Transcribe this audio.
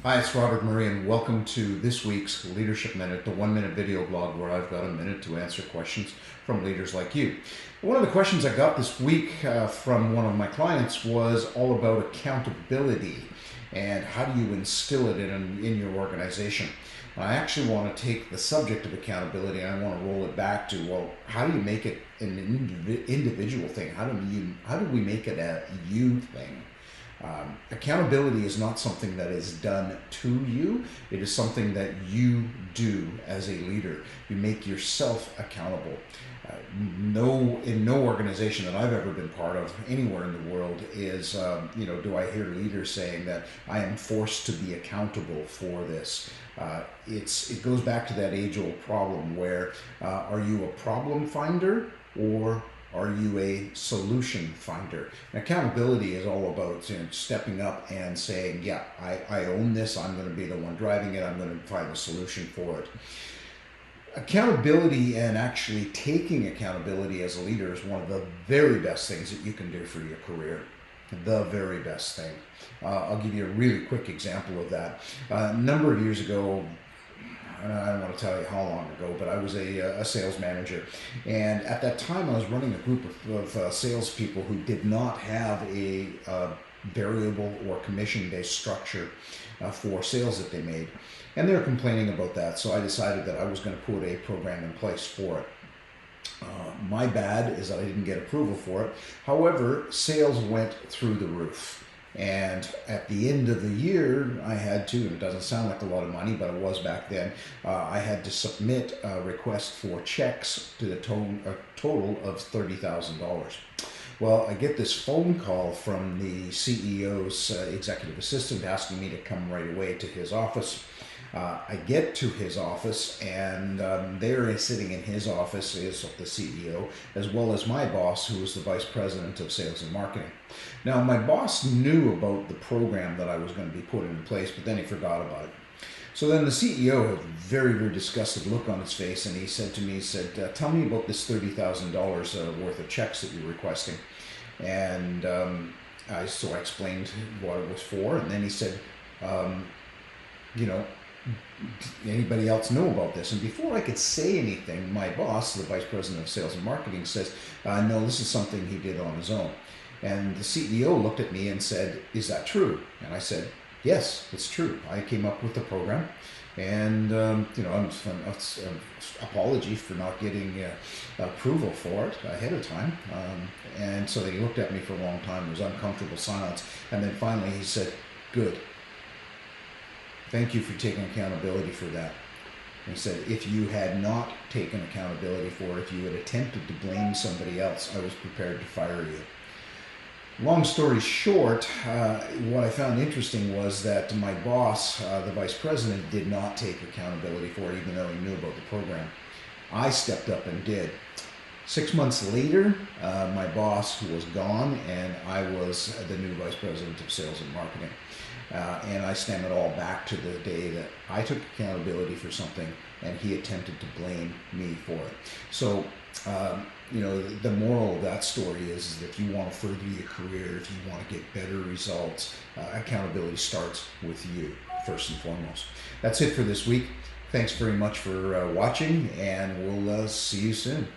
Hi, it's Robert Murray, and welcome to this week's Leadership Minute, the 1-minute video blog where I've got a minute to answer questions from leaders like you. One of the questions I got this week from one of my clients was all about accountability and how do you instill it in your organization. I actually want to take the subject of accountability and I want to roll it back to, well, how do you make it an individual thing? How do we make it a you thing? Accountability is not something that is done to you. It is something that you do as a leader. You make yourself accountable. In no organization that I've ever been part of anywhere in the world is, do I hear leaders saying that I am forced to be accountable for this. It goes back to that age-old problem where are you a problem finder or are you a solution finder? And accountability is all about stepping up and saying, yeah, I own this. I'm going to be the one driving it. I'm going to find a solution for it. Accountability and actually taking accountability as a leader is one of the very best things that you can do for your career. The very best thing. I'll give you a really quick example of that. A number of years ago, I don't want to tell you how long ago, but I was a sales manager. And at that time, I was running a group of salespeople who did not have a variable or commission-based structure for sales that they made. And they were complaining about that, so I decided that I was going to put a program in place for it. My bad is that I didn't get approval for it. However, sales went through the roof. And at the end of the year, I had to, and it doesn't sound like a lot of money, but it was back then, I had to submit a request for checks to the total of $30,000. Well, I get this phone call from the CEO's executive assistant asking me to come right away to his office. I get to his office, and there sitting in his office is the CEO, as well as my boss, who was the vice president of sales and marketing. Now, my boss knew about the program that I was going to be putting in place, but then he forgot about it. So then the CEO had a very, very disgusted look on his face, and he said to me, tell me about this $30,000 worth of checks that you're requesting. And so I explained what it was for, and then he said, anybody else know about this? And before I could say anything, my boss, the vice president of sales and marketing, says, no, this is something he did on his own. And the CEO looked at me and said, is that true? And I said, yes, it's true. I came up with the program. And, apology for not getting approval for it ahead of time. And so he looked at me for a long time. There was uncomfortable silence. And then finally he said, good. Thank you for taking accountability for that. And he said, if you had not taken accountability for it, if you had attempted to blame somebody else, I was prepared to fire you. Long story short, what I found interesting was that my boss, the vice president, did not take accountability for it, even though he knew about the program. I stepped up and did. 6 months later, my boss was gone, and I was the new vice president of sales and marketing. And I stem it all back to the day that I took accountability for something and he attempted to blame me for it. So, the moral of that story is that if you want to further your career, if you want to get better results, accountability starts with you, first and foremost. That's it for this week. Thanks very much for watching, and we'll see you soon.